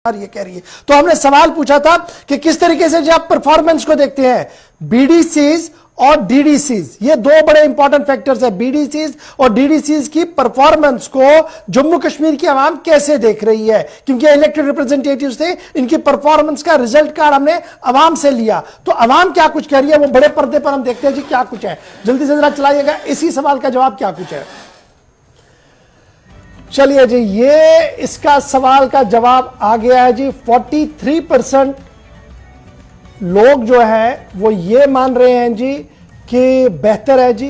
ये कह रही है। तो हमने सवाल पूछा था कि किस तरीके से आप परफॉर्मेंस को देखते हैं, बीडीसीज और डीडीसीज, ये दो बड़े इंपॉर्टेंट फैक्टर्स है। बीडीसीज और डीडीसीज की परफॉर्मेंस को जम्मू कश्मीर की आवाम कैसे देख रही है, क्योंकि इलेक्टेड रिप्रेजेंटेटिव्स थे, इनकी परफॉर्मेंस का रिजल्ट कार्ड हमने आवाम से लिया, तो आवाम क्या कुछ कह रही है वो बड़े पर्दे पर हम देखते हैं जी क्या कुछ है। जल्दी से जरा चलाइएगा, इसी सवाल का जवाब क्या कुछ है। चलिए जी, ये इसका सवाल का जवाब आ गया है जी। 43% लोग जो है वो ये मान रहे हैं जी कि बेहतर है जी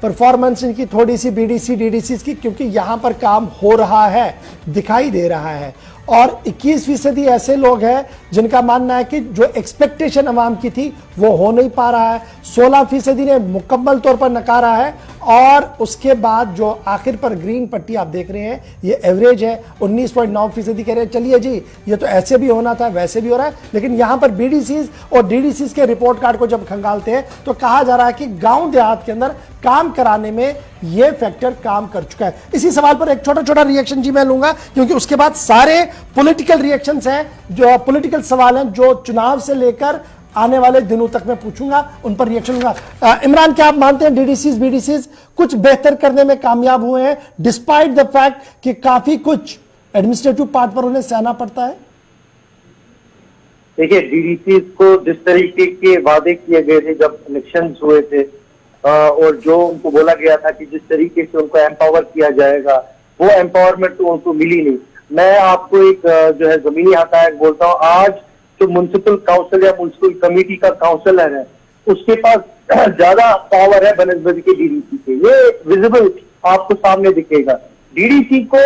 परफॉर्मेंस इनकी थोड़ी सी बीडीसी डीडीसी की, क्योंकि यहां पर काम हो रहा है, दिखाई दे रहा है। और 21% ऐसे लोग हैं जिनका मानना है कि जो एक्सपेक्टेशन अवाम की थी वो हो नहीं पा रहा है। 16% ने मुकम्मल तौर पर नकारा है, और उसके बाद जो आखिर पर ग्रीन पट्टी आप देख रहे हैं ये एवरेज है। 19.9% कह रहे हैं चलिए जी ये तो ऐसे भी होना था वैसे भी हो रहा है। लेकिन यहां पर बीडीसीज और डीडीसीज के रिपोर्ट कार्ड को जब खंगालते हैं तो कहा जा रहा है कि गांव देहात के अंदर काम कराने में यह फैक्टर काम कर चुका है। इसी सवाल पर एक छोटा छोटा रिएक्शन जी मैं लूंगा, क्योंकि उसके बाद सारे पॉलिटिकल रिएक्शंस हैं, जो पॉलिटिकल सवाल हैं जो चुनाव से लेकर आने वाले दिनों तक मैं पूछूंगा, उन पर रिएक्शन लूंगा। इमरान, क्या आप मानते हैं डीडीसीज बीडीसीज कुछ बेहतर करने में कामयाब हुए हैं, डिस्पाइट द फैक्ट कि काफी कुछ एडमिनिस्ट्रेटिव पार्ट पर उन्हें सहना पड़ता है? देखिए, डीडीसीज को जिस तरीके के वादे किए गए थे जब इलेक्शन हुए थे, और जो उनको बोला गया था कि जिस तरीके से उनको एम्पावर किया जाएगा, वो एम्पावरमेंट तो उनको मिली नहीं। मैं आपको एक जो है जमीनी हकायक बोलता हूँ। आज जो म्युनिसिपल काउंसिल या म्युनिसिपल कमेटी का काउंसिलर है उसके पास ज्यादा पावर है बनस्बत के डीडीसी के, ये विजिबल आपको सामने दिखेगा। डीडीसी को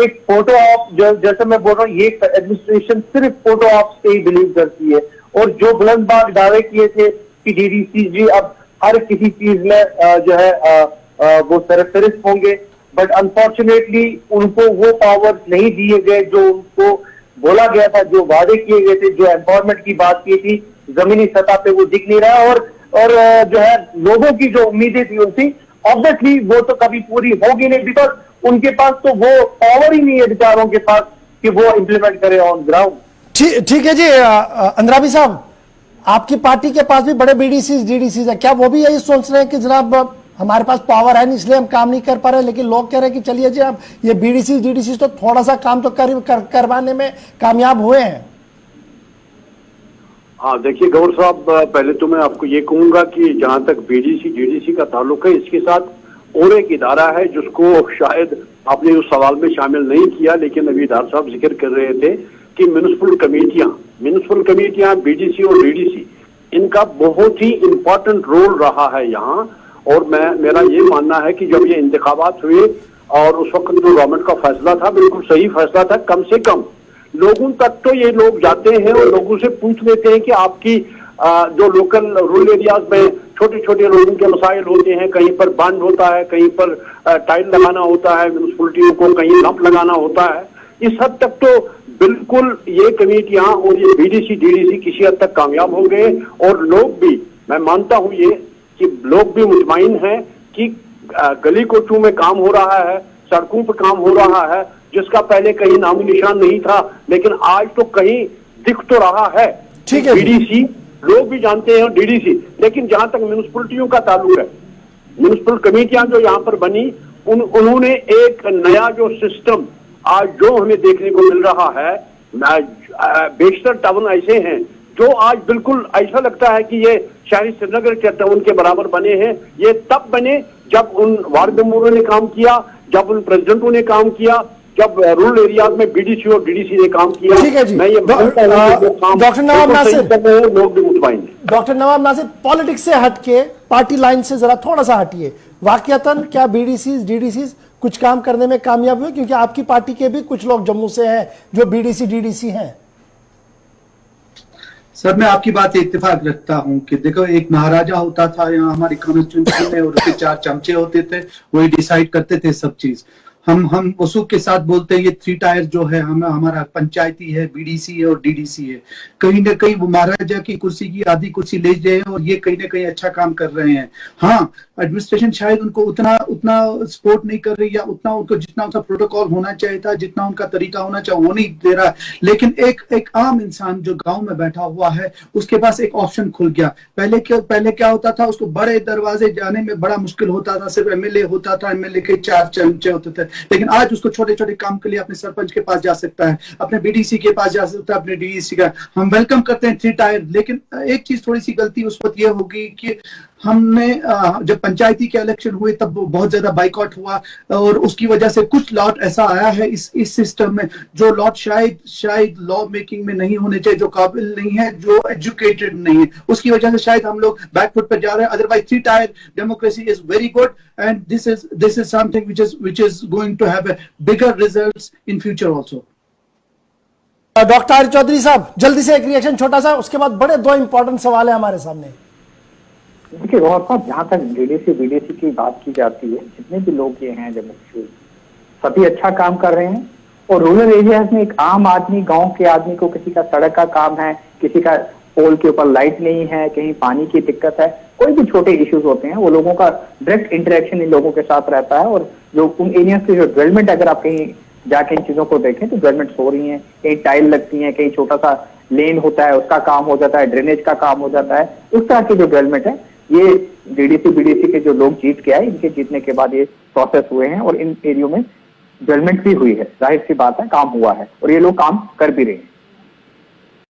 एक फोटो ऑप, जैसे मैं बोल रहा हूँ, ये एडमिनिस्ट्रेशन सिर्फ फोटो ऑप से ही बिलीव करती है। और जो बुलंदबाग दावे किए थे कि डीडीसी जी अब हर किसी चीज में जो है वो सरफरिस्त होंगे, बट अनफॉर्चुनेटली उनको वो पावर नहीं दिए गए जो उनको बोला गया था, जो वादे किए गए थे, जो एम्पावरमेंट की बात की थी, जमीनी सतह पे वो दिख नहीं रहा। और जो है लोगों की जो उम्मीदें थी उनकी, ऑब्वियसली वो तो कभी पूरी होगी नहीं, बिकॉज उनके पास तो वो पावर ही नहीं है बेचारों के पास कि वो इंप्लीमेंट करे ऑन ग्राउंड। ठीक है जी। अंद्राबी साहब, आपकी पार्टी के पास भी बड़े बीडीसी डीडीसी है, क्या वो भी यही सोच रहे हैं कि जनाब हमारे पास पावर है नहीं इसलिए हम काम नहीं कर पा रहे, लेकिन लोग कह रहे हैं कि चलिए जी अब ये बीडीसी डीडीसी तो थोड़ा सा काम तो करवाने में कामयाब हुए हैं? हाँ, देखिए गौर साहब, पहले तो मैं आपको ये कहूंगा कि जहां तक बीडीसी डीडीसी का ताल्लुक है, इसके साथ और एक इदारा है जिसको शायद आपने उस सवाल में शामिल नहीं किया, लेकिन अभी इदार साहब जिक्र कर रहे थे कि म्युनिसिपल कमेटियां बीडीसी और डीडीसी, इनका बहुत ही इंपॉर्टेंट रोल रहा है यहाँ। और मेरा ये मानना है कि जब ये इंतखाबात हुए और उस वक्त जो गवर्नमेंट का फैसला था बिल्कुल सही फैसला था। कम से कम लोगों तक तो ये लोग जाते हैं और लोगों से पूछ लेते हैं कि आपकी जो लोकल रूरल एरियाज में छोटे छोटे लोगों के मसाइल होते हैं, कहीं पर बंद होता है, कहीं पर टाइल लगाना होता है म्यूनिसिपलिटियों को, कहीं लंप लगाना होता है। इस हद तक तो बिल्कुल ये कमेटियां और ये बीडीसी डीडीसी किसी हद तक कामयाब हो गए। और लोग भी, मैं मानता हूं ये कि लोग भी मुतमईन हैं कि गली कोचों में काम हो रहा है, सड़कों पर काम हो रहा है, जिसका पहले कहीं नामो निशान नहीं था, लेकिन आज तो कहीं दिख तो रहा है। ठीक है, डीडीसी लोग भी जानते हैं डीडीसी। लेकिन जहां तक म्यूनिसिपलिटियों का ताल्लुक है, म्यूनिसिपल कमेटियां जो यहाँ पर बनी, उन्होंने एक नया जो सिस्टम आज जो हमें देखने को मिल रहा है, बेशतर टाउन ऐसे हैं जो आज बिल्कुल ऐसा लगता है कि ये शहरी श्रीनगर के टाउन के बराबर बने हैं। ये तब बने जब उन वार्ड मेंबरों ने काम किया, जब उन प्रेसिडेंटों ने काम किया, जब रूरल एरियाज में बीडीसी और डीडीसी ने काम किया। ठीक है जी। मैं ये डॉक्टर नवाब नासिर, लोग भी मुतमईन। डॉक्टर नवाब नासिर, पॉलिटिक्स से हटके पार्टी लाइन से जरा थोड़ा सा हटिए, वाकयातन क्या बीडीसी डीडीसी कुछ काम करने में कामयाब हुए? क्योंकि आपकी पार्टी के भी कुछ लोग जम्मू से हैं जो बीडीसी डीडीसी हैं। सर, मैं आपकी बात इत्तेफाक रखता हूँ कि देखो, एक महाराजा होता था यहाँ हमारी कॉन्स्टिट्यूंसी में और उसके 4 चमचे होते थे, वही डिसाइड करते थे सब चीज। हम वसूख के साथ बोलते हैं ये 3 टायर जो है हमारा पंचायती है, बीडीसी है और डीडीसी है। कहीं ना कहीं वो महाराजा की कुर्सी की आधी कुर्सी ले गए हैं और ये कहीं ना कहीं अच्छा काम कर रहे हैं। हाँ, एडमिनिस्ट्रेशन शायद उनको उतना सपोर्ट नहीं कर रही, या उतना उनको जितना उनका प्रोटोकॉल होना चाहिए था, जितना उनका तरीका होना चाहिए वो नहीं दे रहा। लेकिन एक आम इंसान जो गांव में बैठा हुआ है उसके पास एक ऑप्शन खुल गया। पहले क्या होता था, उसको बड़े दरवाजे जाने में बड़ा मुश्किल होता था, सिर्फ एमएलए होता था, एमएलए के 4 चमचे होते थे। लेकिन आज उसको छोटे छोटे काम के लिए अपने सरपंच के पास जा सकता है, अपने बीडीसी के पास जा सकता है, अपने डीडीसी का। हम वेलकम करते हैं 3 टायर। लेकिन एक चीज थोड़ी सी गलती उस वक्त ये होगी कि हमने जब पंचायती के इलेक्शन हुए तब बहुत ज्यादा बाइकआउट हुआ, और उसकी वजह से कुछ लॉट ऐसा आया है इस सिस्टम में जो लॉट शायद लॉ मेकिंग में नहीं होने चाहिए, जो काबिल नहीं है, जो एजुकेटेड नहीं है। उसकी वजह से शायद हम लोग बैकफुट पर जा रहे हैं। Otherwise 3 tyre democracy is very good, and this is something which is going to have a bigger results in future also. Doctor Arif Chaudhary साहब, जल्दी से एक रिएक्शन छोटा सा, उसके बाद बड़े 2 इंपॉर्टेंट सवाल है हमारे सामने। देखिए गौर साहब, जहाँ तक डीडीसी बीडीसी की बात की जाती है, जितने भी लोग ये हैं जम्मू सभी अच्छा काम कर रहे हैं। और रूरल एरियाज में एक आम आदमी, गांव के आदमी को किसी का सड़क का काम है, किसी का पोल के ऊपर लाइट नहीं है, कहीं पानी की दिक्कत है, कोई भी छोटे इश्यूज होते हैं, वो लोगों का डायरेक्ट इंटरेक्शन इन लोगों के साथ रहता है। और जो उन एरियाज की जो डेवलपमेंट, अगर आप कहीं जाके इन चीजों को देखें तो डेवलपमेंट हो रही है। कहीं टाइल लगती है, कहीं छोटा सा लेन होता है, उसका काम हो जाता है, ड्रेनेज का काम हो जाता है। उस तरह की जो डेवलपमेंट है, ये डीडीसी बीडीसी के जो लोग जीत के आए, इनके जीतने के बाद ये प्रोसेस हुए हैं और इन एरियो में डेवलपमेंट भी हुई है। जाहिर सी बात है, काम हुआ है और ये लोग काम कर भी रहे हैं।